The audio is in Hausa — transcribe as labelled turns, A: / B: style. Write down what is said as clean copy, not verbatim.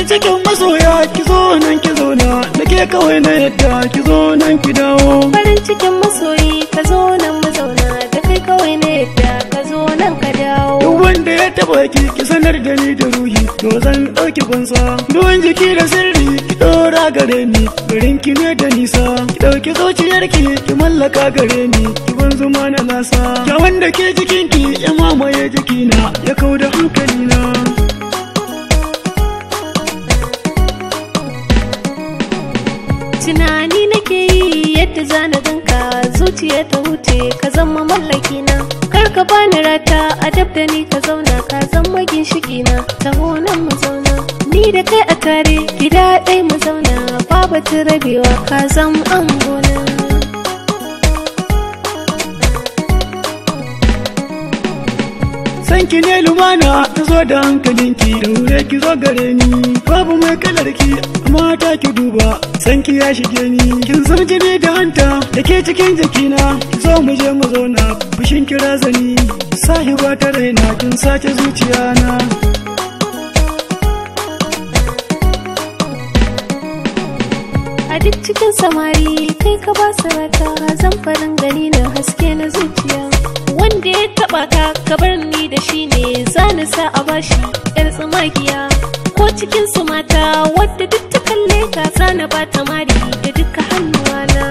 A: farin cikin masoya ki zo nan ki zauna, da ke kawai na yadda ki zo nan ki dawo.
B: Farin cikin masoyi ka zo nan mu zauna, da kai kawai na yadda ka zo nan ka dawo.
A: Duk wanda ya taba ki sanar da ni da ruhi, to zan ɗauki fansa. Duwan jiki da sirri ki ɗora gare ni, garin ki ne da nisa. Ki ɗauki zuciyarki ki mallaka gare ni, ki ban zuma na lasa. Kyawun da ke jikinki ya mamaye jikina, ya kau da hankalina.
B: Tunani nake yi yadda zana ganka, zuciya ta huce ka zama mallaki na. Kar ka bani rata a dab da ni ka zauna, ka zama ginshiki na. Taho nan mu zauna, ni da kai a tare, gida ɗaya mu zauna. Babu rabewa ka zama angona.
A: Sanki ne lumana ta zo da hankalinki, da wure ki zo gare ni. Babu mai kalarki amma ta ki duba, sanki ya shige ni. Kin zama jini da hanta da ke cikin jikina, ki zo mu je mu zauna, fushin kira zani. Sahiba ta raina kin sace zuciyana.
B: A duk cikin samari kai ka ba sarata, zan farin gani na haske na zuciya. Wanda ya taba ka bar ni da shi ne, zani sa a bashi yar tsumagiya. Ko cikin su mata wadda duk ta kalle ka, zana ba ta mari da duka hannuwana.